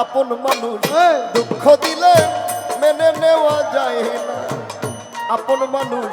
আপন মানুষ দুঃখ দিলে মেনে নেওয়া যায় না। আপন মানুষ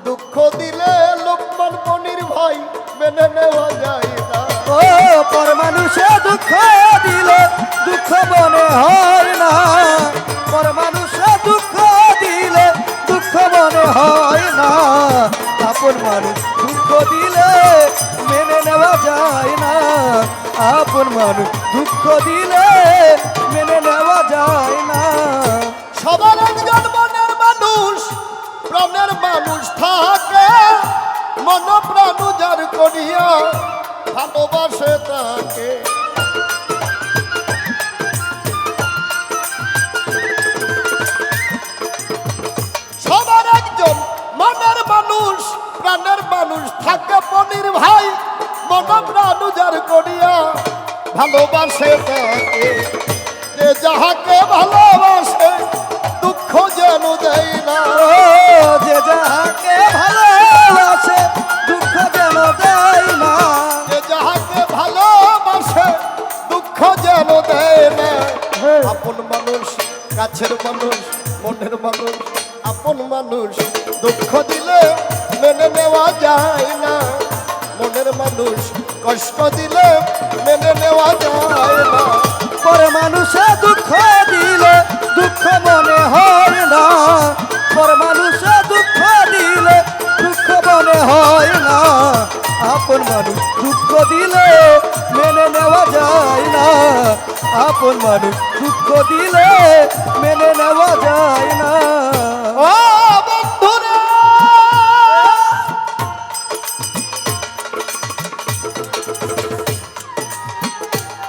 দুঃখ দিলে লোকমান মনির ভাই মেনে নেওয়া যায় না। ও পর মানুষে দুঃখ দিলে দুঃখ মনে হয় না, পর মানুষে দুঃখ দিলে দুঃখ মনে হয় না। আপন মানুষ দুঃখ দিলে মেনে নেওয়া যায় না, আপন মানুষ দুঃখ দিলে মেনে নেওয়া যায় না। সবার একজন মনের মানুষ প্রাণের মানুষ থাকে, মন প্রাণ যার করিয়া ভালোবাসে তাকে। সবার একজন মনের মানুষ প্রাণের মানুষ থাকে মনির ভাই, মন প্রাণ যার করিয়া ভালোবাসে তাকে। যে যাহাকে ভালোবাসে দুঃখ যেন দেয় না। যে যাহাকে ভালোবাসে দুঃখ যেন দেয় না, যে যাহাকে ভালোবাসে দুঃখ যেন দেয় না। আপন মানুষ কাছের মানুষ মনের মানুষ, আপন মানুষ দুঃখ দিলে মেনে নেওয়া যায় না। মনের মানুষ কষ্ট দিলে মেনে নেওয়া যায় না। পরে মানুষে দুঃখ দিলে দুঃখ মনে হয় না, পরে মানুষে দুঃখ দিলে দুঃখ মনে হয় না। আপন মানুষ দুঃখ দিলে মেনে নেওয়া যায় না, আপন মানুষ দুঃখ দিলে মেনে নেওয়া যায় না। ও বন্ধুরা,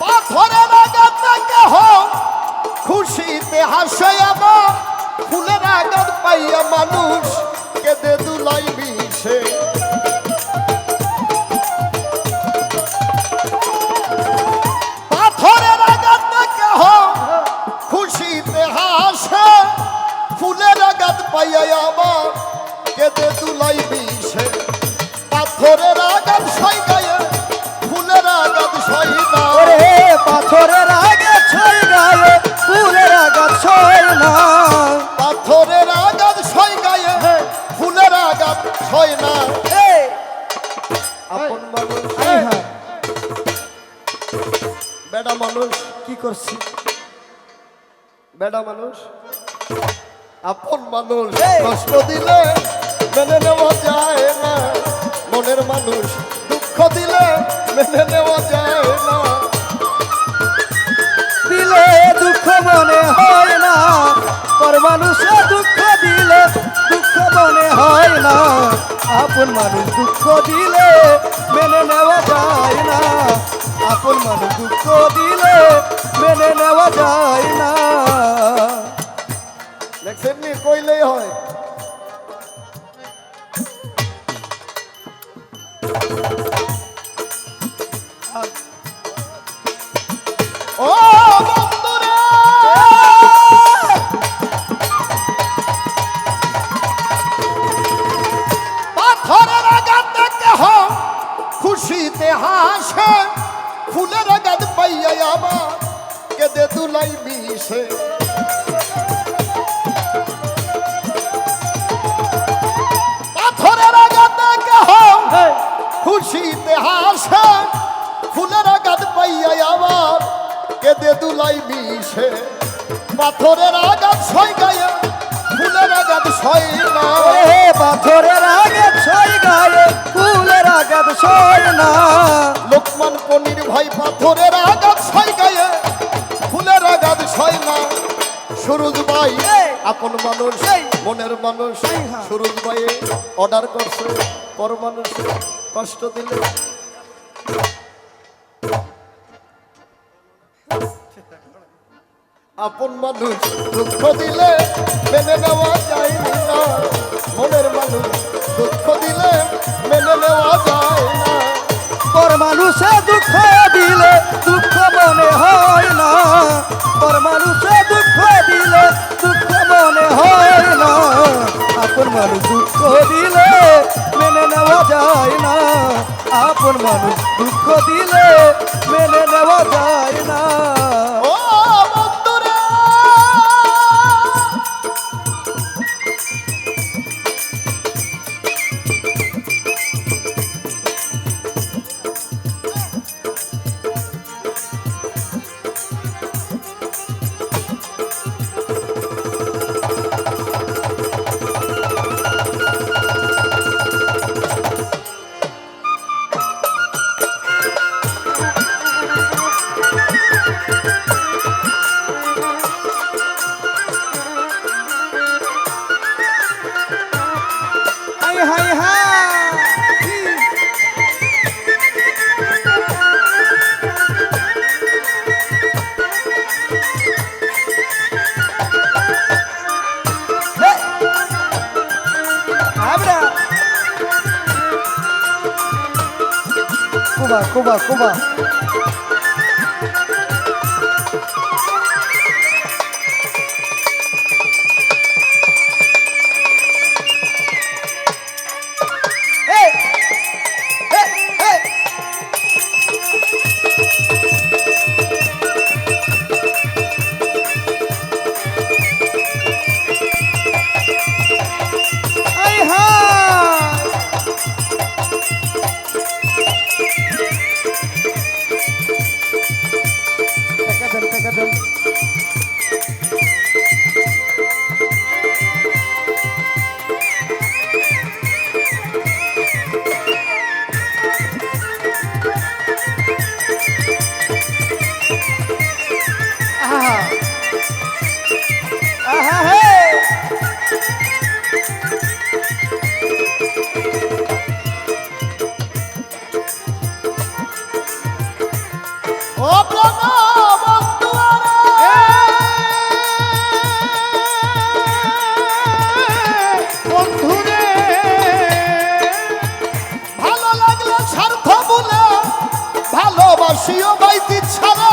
পাথরের আঘাত কেহ খুশিতে হাসে আমার, ফুলের আঘাত পাইয়া মানুষ কেঁদে দুলাই বিষে। পাথরের আঘাত কেহ খুশিতে হাসে, ফুলের আঘাত পাইয়া আমার কেঁদে দুলাই বিষে। পাথরের আঘাত সই গায়ে ফুলের আঘাত সই না। ওরে পাথরের আগে ছয় গায়ে ফুলের আঘাত ছয় না, পাথরের আঘাত সই গায়ে ফুলের আঘাত সই না। আপন মানুষ বেড়া মানুষ কি করছি বেড়া মানুষ, আপন মানুষ কষ্ট দিলে মেনে নেওয়া যায় না। মনের মানুষ দুঃখ দিলে মেনে নেওয়া যায় না। দিলে দুঃখ মনে হয় না, পর মানুষে দুঃখ দিলে দুঃখ মনে হয় না। আপন মানুষ দুঃখ দিলে মেনে নেওয়া যায় না, আপন মানুষ দুঃখ দিলে মেনে নেওয়া যায় না। দেখছেন নি কইলেই হয়। ও বন্ধুরা, পাথরের আঘাত কেহ খুশিতে হাসে, ফুলের আঘাত পাইয়া আমার কেঁদে দুলাই বিষে। পাথরের আঘাত কেহ খুশিতে হাসে, ফুলের আঘাত পাইয়া আমার কেঁদে দুলাই বিষে। পাথরের আঘাত সই গায়ে ফুলের আঘাত সই না। ওরে পাথরের আগে ছয় গায়ে ফুলের আঘাত ছয় না। লোকমান পনির ভাই পাথরের আঘাত সই গায়ে ফুলের আঘাত সই না। সুরজ ভাই আপন মানুষ মনের মানুষ, সুরজ ভাই অর্ডার করছে পর মানুষ কষ্ট দিলে আপন মানুষ দুঃখ দিলে মেনে নেওয়া যায় না। মনের মানুষ দুঃখ দিলে মেনে নেওয়া যায় না। পর মানুষে দুঃখ দিলে দুঃখ মনে হয় না, পর মানুষে দুঃখ দিলে দুঃখ মনে হয় না। আপন মানুষ দুঃখ দিলে মেনে নেওয়া যায় না, আপন মানুষ দুঃখ দিলে মেনে নেওয়া যায় না। ও কুবা কুবা কুবা এই, এই, এই। আই হায় টাকা দেন আহা আহা হে ও প্রাণ বন্ধুয়ারে, বন্ধুরে ভালো লাগলে স্বার্থ বলে ভালোবাসিও বাইতি ছাড়া,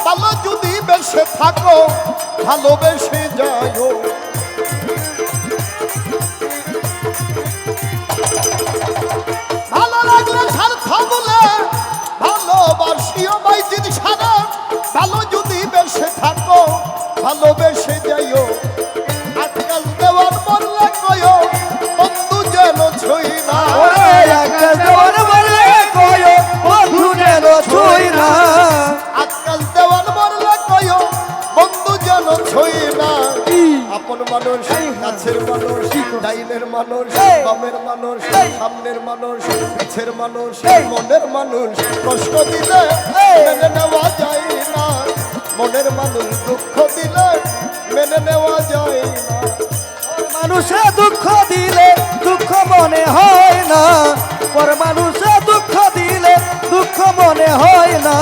ভালো যদি বেশে থাকো ভালোবেসে যাও। ভালো লাগলে স্বার্থ বলে ভালোবাসিও বাইতি ছাড়া, ভালো যদি বেশে থাকো ভালোবেসে যাইও। আজকাল দেওয়ার মরলে কয়ো বন্ধু যেন ছই না, ওরে আকাশ দেওয়ার বলে কয়ো বন্ধু যেন ছুঁই না আজকাল দেওয়ার মরলে কয়ো বন্ধু যেন ছই না। আপন মানুষ, কাছের মানুষ, ডাইনের মানুষ, বামের মানুষ, সামনের মানুষ, পিছের মানুষ, মনের মানুষ কষ্ট দিলে মেনে নেওয়া যায় না, মনের মানুষ দুঃখ দিলে মেনে নেওয়া যায় না। মানুষে দুঃখ দিলে দুঃখ মনে হয় না, পর মানুষে দুঃখ দিলে দুঃখ মনে হয় না,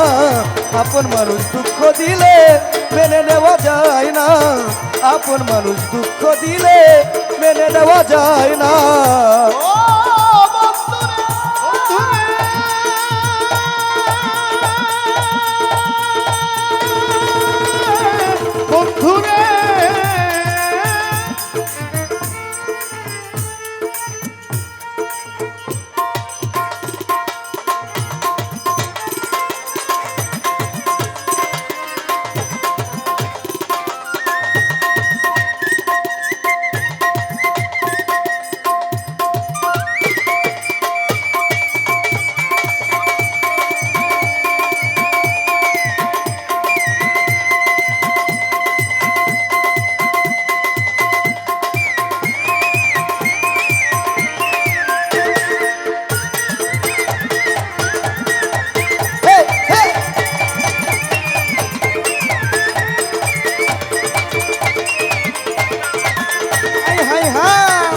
আপন মানুষ দুঃখ দিলে মেনে নেওয়া যায় না, আপন মানুষ দুঃখ দিলে মেনে নেওয়া যায় না। ও বন্ধুরে, বন্ধুরে, হে, হে। আই হাই হায়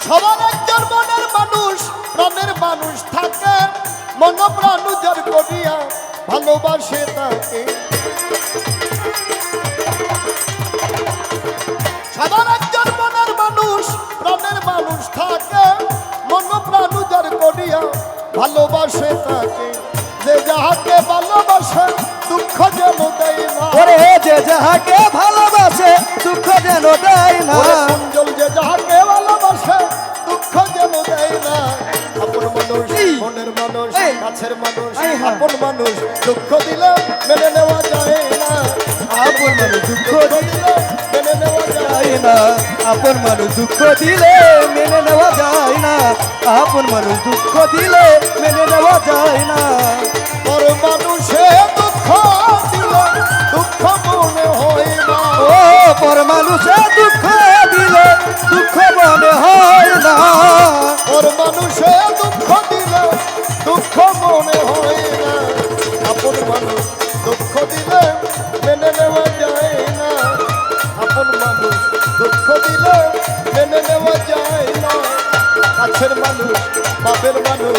সবার একজন মনের মানুষ, প্রাণের মানুষ থাকে, মন প্রাণ উজাড় করিয়া ভালোবাসে তাকে। সবার একজন মনের মানুষ, প্রাণের মানুষ থাকে, মন প্রাণ উজাড় করিয়া ভালোবাসে তাকে। যে যাহাকে ভালোবাসে দুঃখ যেন দেয় না, ওরে যে যাহাকে ভালোবাসে দুঃখ যেন দেয় না, ওরে কুঞ্জল যে যাহাকে ভালোবাসে দুঃখ যেন দেয় না। আপন মানুষ, মনের মানুষ, কাছের মানুষ, এই হ্যাঁ। আপন মানুষ দুঃখ দিলে মেনে নেওয়া যায় না, আপন মানুষ দুঃখ দিলে মেনে নেওয়া যায় যায় না, আপন মানুষ দুঃখ দিলে মেনে নেওয়া যায় না, আপন মানুষ দুঃখ দিলে মেনে নেওয়া যায় না। পর মানুষে দুঃখ দিলে দুঃখ মনে হয় না, ও পর মানুষে দুঃখ দিলে দুঃখ মনে হয় না, পর মানুষে দুঃখ দিলে দুঃখ মনে হয় না। আপন মানুষ দুঃখ দিলে মেনে নেওয়া যায় না, আপন মানুষ দুঃখ দিলে মেনে নেওয়া যায় না। কাছের মানুষ, বাপের মানুষ,